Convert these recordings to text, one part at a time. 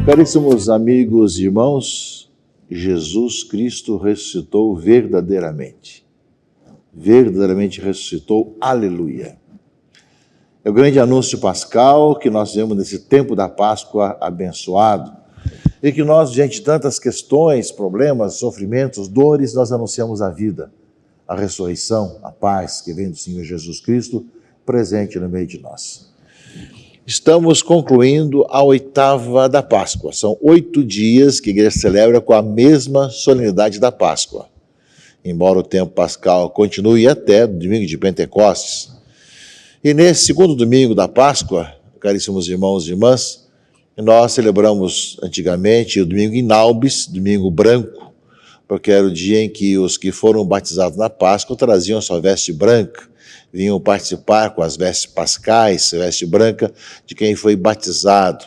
Caríssimos amigos e irmãos, Jesus Cristo ressuscitou verdadeiramente. Verdadeiramente ressuscitou, aleluia. É o grande anúncio pascal que nós vemos nesse tempo da Páscoa abençoado e que nós, diante de tantas questões, problemas, sofrimentos, dores, nós anunciamos a vida, a ressurreição, a paz que vem do Senhor Jesus Cristo presente no meio de nós. Estamos concluindo a 8ª da Páscoa. São 8 dias que a igreja celebra com a mesma solenidade da Páscoa. Embora o tempo pascal continue até o domingo de Pentecostes. E nesse segundo domingo da Páscoa, caríssimos irmãos e irmãs, nós celebramos antigamente o domingo Inaubis, domingo branco, porque era o dia em que os que foram batizados na Páscoa traziam a sua veste branca, vinham participar com as vestes pascais, veste branca de quem foi batizado.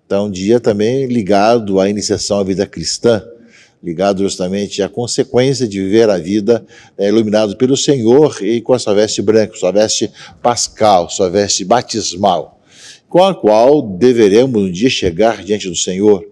Então, um dia também ligado à iniciação à vida cristã, ligado justamente à consequência de viver a vida iluminado pelo Senhor e com a sua veste branca, sua veste pascal, sua veste batismal, com a qual deveremos um dia chegar diante do Senhor.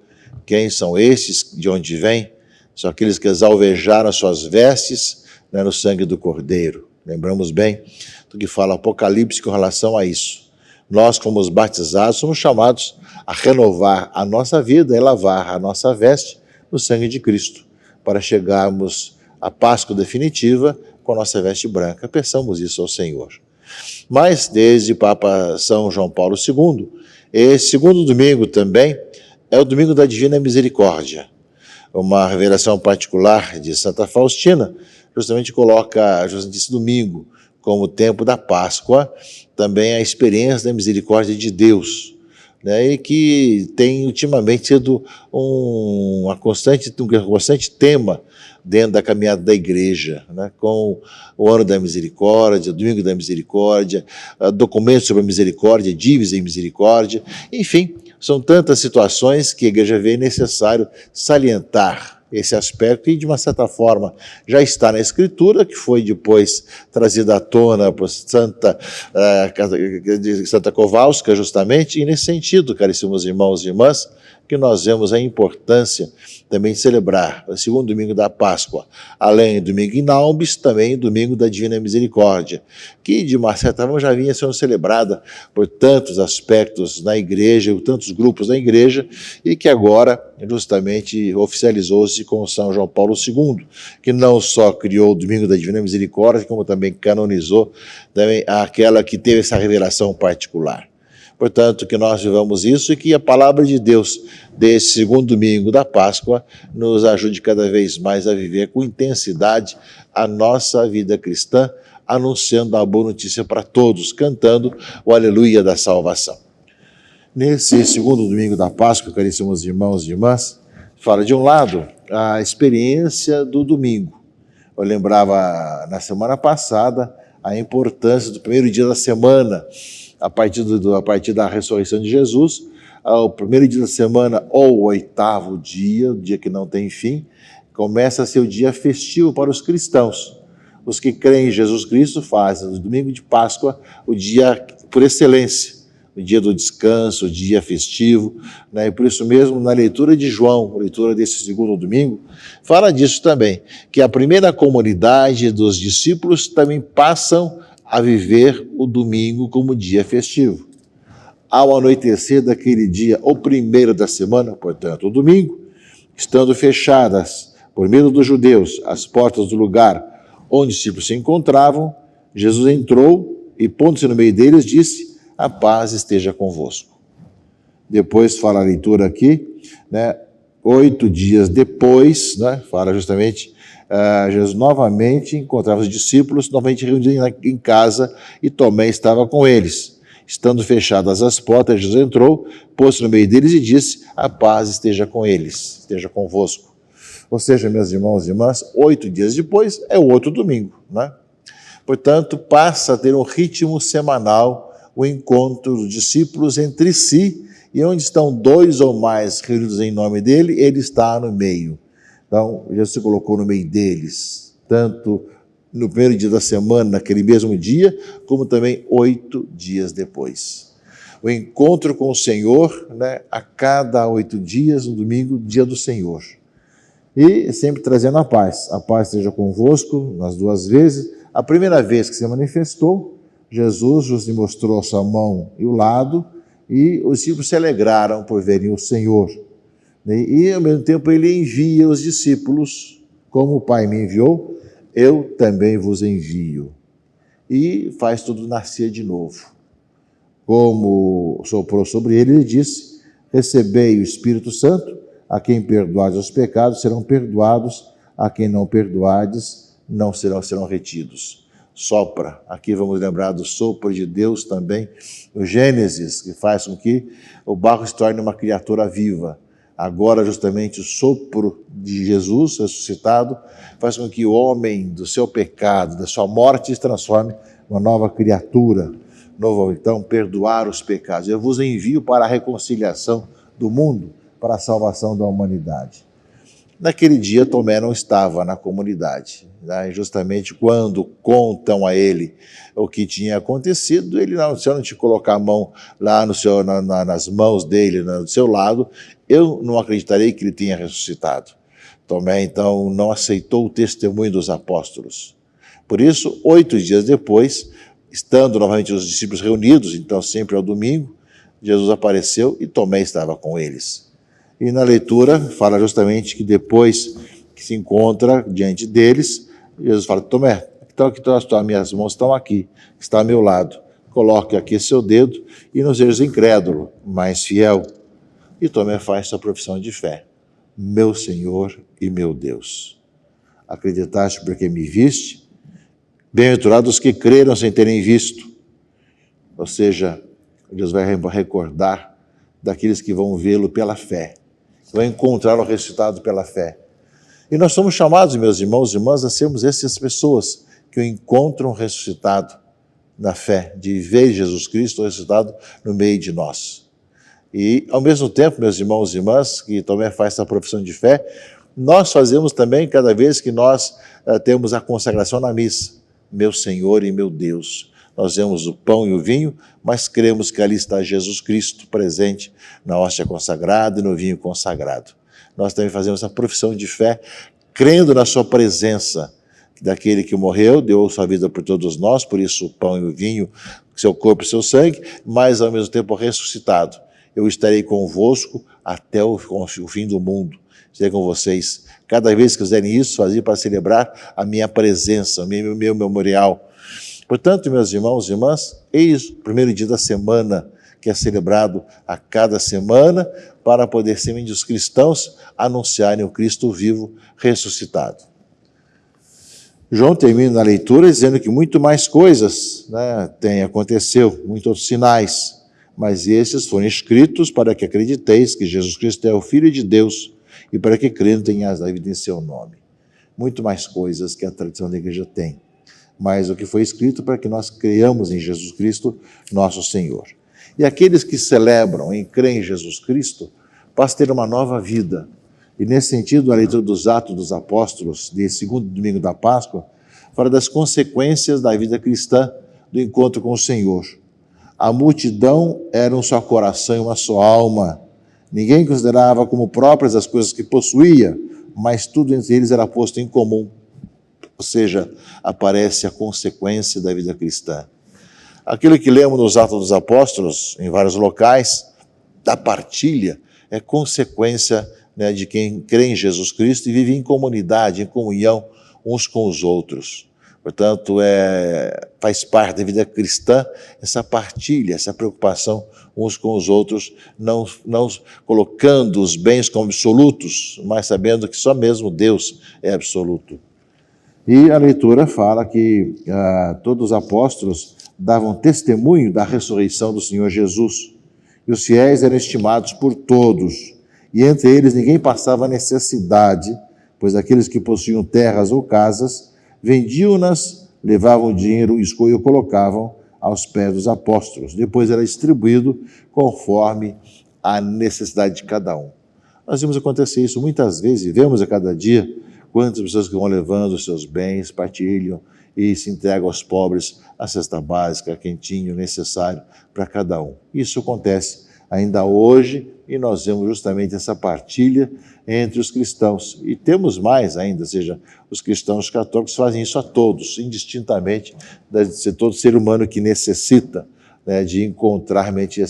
Quem são esses? De onde vêm? São aqueles que alvejaram as suas vestes no sangue do Cordeiro. Lembramos bem do que fala Apocalipse com relação a isso. Nós, como os batizados, somos chamados a renovar a nossa vida e lavar a nossa veste no sangue de Cristo, para chegarmos à Páscoa definitiva com a nossa veste branca. Peçamos isso ao Senhor. Mas, desde Papa São João Paulo II, esse segundo domingo também é o domingo da Divina Misericórdia. Uma revelação particular de Santa Faustina justamente coloca esse domingo como o tempo da Páscoa, também a experiência da misericórdia de Deus, né, e que tem ultimamente sido um constante tema dentro da caminhada da igreja, né, com o ano da misericórdia, o domingo da misericórdia, documentos sobre a misericórdia, dívida em misericórdia, enfim, são tantas situações que a igreja vê necessário salientar esse aspecto e, de uma certa forma, já está na Escritura, que foi depois trazida à tona por Santa Kowalska, justamente, e nesse sentido, caríssimos irmãos e irmãs, que nós vemos a importância também de celebrar o segundo domingo da Páscoa, além do domingo Inaubis, também o domingo da Divina Misericórdia, que de uma certa forma já vinha sendo celebrada por tantos aspectos na igreja, por tantos grupos na igreja, e que agora justamente oficializou-se com São João Paulo II, que não só criou o domingo da Divina Misericórdia, como também canonizou também aquela que teve essa revelação particular. Portanto, que nós vivamos isso e que a palavra de Deus desse segundo domingo da Páscoa nos ajude cada vez mais a viver com intensidade a nossa vida cristã, anunciando a boa notícia para todos, cantando o Aleluia da salvação. Nesse segundo domingo da Páscoa, caríssimos irmãos e irmãs, fala de um lado a experiência do domingo. Eu lembrava na semana passada a importância do primeiro dia da semana, a partir da ressurreição de Jesus, o primeiro dia da semana, ou o 8º dia, o dia que não tem fim, começa a ser o dia festivo para os cristãos. Os que creem em Jesus Cristo fazem do domingo de Páscoa o dia por excelência, o dia do descanso, o dia festivo, né? E por isso mesmo, na leitura de João, a leitura desse segundo domingo, fala disso também, que a primeira comunidade dos discípulos também passam a viver o domingo como dia festivo. Ao anoitecer daquele dia, o primeiro da semana, portanto, o domingo, estando fechadas, por medo dos judeus, as portas do lugar onde os discípulos se encontravam, Jesus entrou e, pondo-se no meio deles, disse: a paz esteja convosco. Depois fala a leitura aqui, né, 8 dias depois, né, fala justamente, Jesus novamente encontrava os discípulos, novamente reunidos em casa, e Tomé estava com eles. Estando fechadas as portas, Jesus entrou, pôs-se no meio deles e disse: a paz esteja com eles, esteja convosco. Ou seja, meus irmãos e irmãs, 8 dias depois é o outro domingo, né? Portanto, passa a ter um ritmo semanal, o encontro dos discípulos entre si, e onde estão 2 ou mais reunidos em nome dele, ele está no meio. Então, Jesus se colocou no meio deles, tanto no primeiro dia da semana, naquele mesmo dia, como também 8 dias depois. O encontro com o Senhor, né, a cada 8 dias, no domingo, dia do Senhor. E sempre trazendo a paz esteja convosco nas 2 vezes. A primeira vez que se manifestou, Jesus nos mostrou a sua mão e o lado, e os discípulos se alegraram por verem o Senhor. E ao mesmo tempo ele envia os discípulos, como o Pai me enviou, eu também vos envio. E faz tudo nascer de novo. Como soprou sobre ele, ele disse: recebei o Espírito Santo, a quem perdoardes os pecados serão perdoados, a quem não perdoardes não serão retidos. Sopra, aqui vamos lembrar do sopro de Deus também, o Gênesis, que faz com que o barro se torne uma criatura viva. Agora, justamente, o sopro de Jesus ressuscitado faz com que o homem, do seu pecado, da sua morte, se transforme em uma nova criatura. Novo, então, perdoar os pecados. Eu vos envio para a reconciliação do mundo, para a salvação da humanidade. Naquele dia, Tomé não estava na comunidade. Né? Justamente quando contam a ele o que tinha acontecido, ele não, se eu não te colocar a mão lá no seu, nas mãos dele, do seu lado, eu não acreditarei que ele tenha ressuscitado. Tomé, então, não aceitou o testemunho dos apóstolos. Por isso, 8 dias depois, estando novamente os discípulos reunidos, então sempre ao domingo, Jesus apareceu e Tomé estava com eles. E na leitura fala justamente que depois que se encontra diante deles, Jesus fala: Tomé, então aqui as minhas mãos estão aqui, está ao meu lado. Coloque aqui seu dedo e não seja incrédulo, mas fiel. E Tomé faz sua profissão de fé: meu Senhor e meu Deus. Acreditaste porque me viste? Bem-aventurados os que creram sem terem visto. Ou seja, Deus vai recordar daqueles que vão vê-lo pela fé, vão encontrar o ressuscitado pela fé. E nós somos chamados, meus irmãos e irmãs, a sermos essas pessoas que o encontram ressuscitado na fé, de ver Jesus Cristo ressuscitado no meio de nós. E, ao mesmo tempo, meus irmãos e irmãs, que também faz essa profissão de fé, nós fazemos também cada vez que nós temos a consagração na missa. Meu Senhor e meu Deus. Nós vemos o pão e o vinho, mas cremos que ali está Jesus Cristo presente na hóstia consagrada e no vinho consagrado. Nós também fazemos a profissão de fé, crendo na sua presença, daquele que morreu, deu sua vida por todos nós, por isso o pão e o vinho, seu corpo e seu sangue, mas ao mesmo tempo ressuscitado. Eu estarei convosco até o fim do mundo. Estarei com vocês. Cada vez que fizerem isso, fazem para celebrar a minha presença, o meu memorial. Portanto, meus irmãos e irmãs, eis o primeiro dia da semana, que é celebrado a cada semana, para poder ser os cristãos anunciarem o Cristo vivo ressuscitado. João termina a leitura dizendo que muito mais coisas aconteceu, muitos outros sinais, mas esses foram escritos para que acrediteis que Jesus Cristo é o Filho de Deus e para que crendo tenhais a vida em seu nome. Muito mais coisas que a tradição da igreja tem, mas o que foi escrito para que nós creiamos em Jesus Cristo, nosso Senhor. E aqueles que celebram e creem em Jesus Cristo, passam a ter uma nova vida. E nesse sentido, a leitura dos Atos dos Apóstolos, de segundo domingo da Páscoa, fala das consequências da vida cristã, do encontro com o Senhor. A multidão era um só coração e uma só alma. Ninguém considerava como próprias as coisas que possuía, mas tudo entre eles era posto em comum. Ou seja, aparece a consequência da vida cristã. Aquilo que lemos nos Atos dos Apóstolos, em vários locais, da partilha, é consequência de quem crê em Jesus Cristo e vive em comunidade, em comunhão uns com os outros. Portanto, faz parte da vida cristã essa partilha, essa preocupação uns com os outros, não colocando os bens como absolutos, mas sabendo que só mesmo Deus é absoluto. E a leitura fala que todos os apóstolos davam testemunho da ressurreição do Senhor Jesus, e os fiéis eram estimados por todos, e entre eles ninguém passava necessidade, pois aqueles que possuíam terras ou casas, vendiam-nas, levavam o dinheiro e o colocavam aos pés dos apóstolos. Depois era distribuído conforme a necessidade de cada um. Nós vimos acontecer isso muitas vezes, e vemos a cada dia, Quantas pessoas que vão levando os seus bens, partilham e se entregam aos pobres, a cesta básica, quentinho, necessário para cada um. Isso acontece ainda hoje e nós vemos justamente essa partilha entre os cristãos. E temos mais ainda, ou seja, os cristãos católicos fazem isso a todos, indistintamente, de ser todo ser humano que necessita, né, de encontrar realmente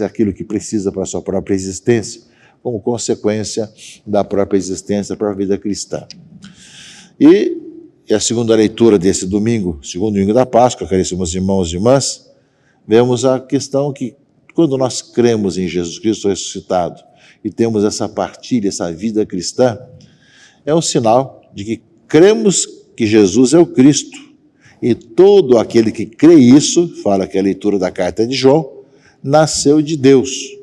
aquilo que precisa para a sua própria existência, como consequência da própria existência, da própria vida cristã. E a segunda leitura desse domingo, segundo domingo da Páscoa, caríssimos irmãos e irmãs, vemos a questão que quando nós cremos em Jesus Cristo ressuscitado e temos essa partilha, essa vida cristã, é um sinal de que cremos que Jesus é o Cristo. E todo aquele que crê isso, fala que é a leitura da carta de João, nasceu de Deus.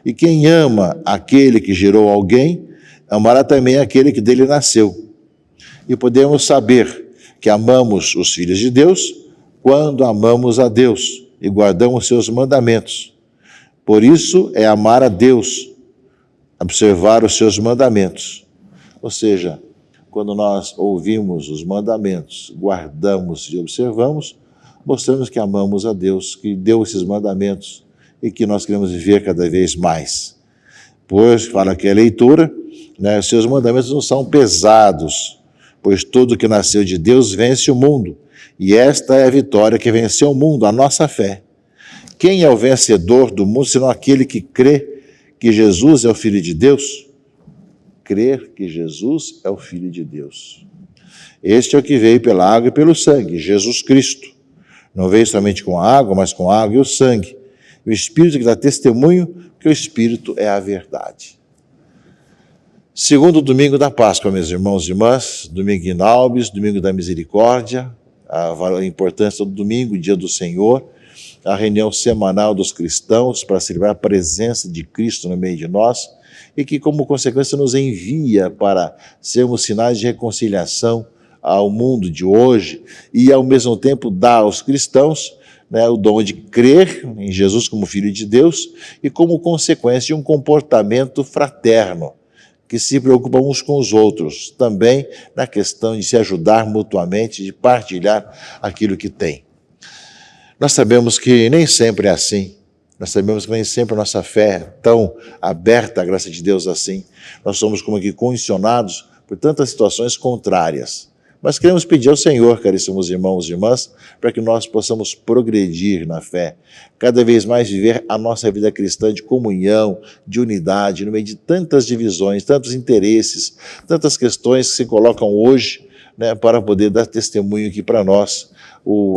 E quem ama aquele que gerou alguém, amará também aquele que dele nasceu. E podemos saber que amamos os filhos de Deus quando amamos a Deus e guardamos seus mandamentos. Por isso é amar a Deus, observar os seus mandamentos. Ou seja, quando nós ouvimos os mandamentos, guardamos e observamos, mostramos que amamos a Deus, que deu esses mandamentos e que nós queremos viver cada vez mais. Pois, fala que a leitura, né, os seus mandamentos não são pesados, pois tudo que nasceu de Deus vence o mundo, e esta é a vitória que venceu o mundo, a nossa fé. Quem é o vencedor do mundo, senão aquele que crê que Jesus é o Filho de Deus? Crer que Jesus é o Filho de Deus. Este é o que veio pela água e pelo sangue, Jesus Cristo. Não veio somente com a água, mas com a água e o sangue. O Espírito que dá testemunho que o Espírito é a verdade. Segundo domingo da Páscoa, meus irmãos e irmãs, domingo in Albis, domingo da misericórdia, a importância do domingo, dia do Senhor, a reunião semanal dos cristãos para celebrar a presença de Cristo no meio de nós e que, como consequência, nos envia para sermos sinais de reconciliação ao mundo de hoje e, ao mesmo tempo, dá aos cristãos, né, o dom de crer em Jesus como Filho de Deus e como consequência de um comportamento fraterno, que se preocupam uns com os outros, também na questão de se ajudar mutuamente, de partilhar aquilo que tem. Nós sabemos que nem sempre é assim, nós sabemos que nem sempre a nossa fé é tão aberta à graça de Deus assim. Nós somos como que condicionados por tantas situações contrárias. Mas queremos pedir ao Senhor, caríssimos irmãos e irmãs, para que nós possamos progredir na fé, cada vez mais viver a nossa vida cristã de comunhão, de unidade, no meio de tantas divisões, tantos interesses, tantas questões que se colocam hoje, né, para poder dar testemunho que para nós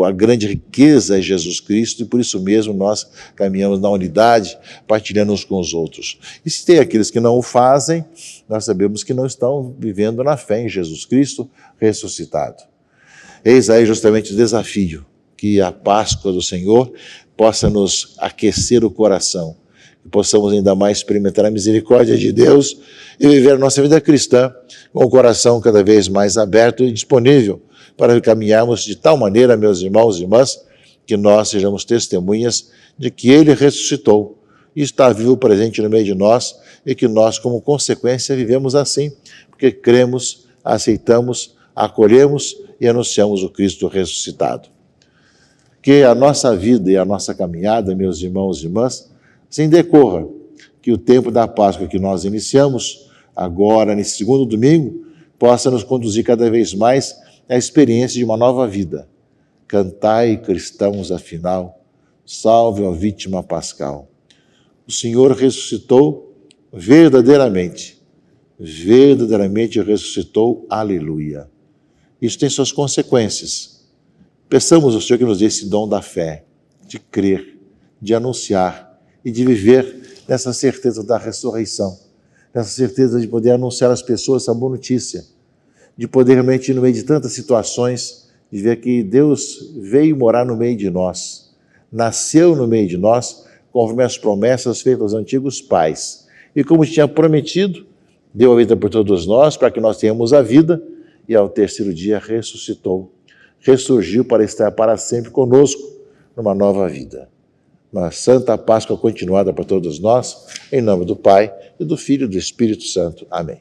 a grande riqueza é Jesus Cristo e por isso mesmo nós caminhamos na unidade, partilhando uns com os outros. E se tem aqueles que não o fazem, nós sabemos que não estão vivendo na fé em Jesus Cristo ressuscitado. Eis aí justamente o desafio, que a Páscoa do Senhor possa nos aquecer o coração, que possamos ainda mais experimentar a misericórdia de Deus e viver a nossa vida cristã com o coração cada vez mais aberto e disponível para caminharmos de tal maneira, meus irmãos e irmãs, que nós sejamos testemunhas de que Ele ressuscitou e está vivo presente no meio de nós e que nós, como consequência, vivemos assim, porque cremos, aceitamos, acolhemos e anunciamos o Cristo ressuscitado. Que a nossa vida e a nossa caminhada, meus irmãos e irmãs, assim decorra, que o tempo da Páscoa que nós iniciamos agora, nesse segundo domingo, possa nos conduzir cada vez mais à experiência de uma nova vida. Cantai, cristãos, afinal, salve a vítima pascal. O Senhor ressuscitou verdadeiramente ressuscitou, aleluia. Isso tem suas consequências. Peçamos ao Senhor que nos dê esse dom da fé, de crer, de anunciar e de viver nessa certeza da ressurreição, nessa certeza de poder anunciar às pessoas essa boa notícia, de poder realmente, no meio de tantas situações, de ver que Deus veio morar no meio de nós, nasceu no meio de nós, conforme as promessas feitas aos antigos pais. E como tinha prometido, deu a vida por todos nós, para que nós tenhamos a vida, e ao terceiro dia ressuscitou, ressurgiu para estar para sempre conosco numa nova vida. Uma santa Páscoa continuada para todos nós, em nome do Pai, e do Filho e do Espírito Santo. Amém.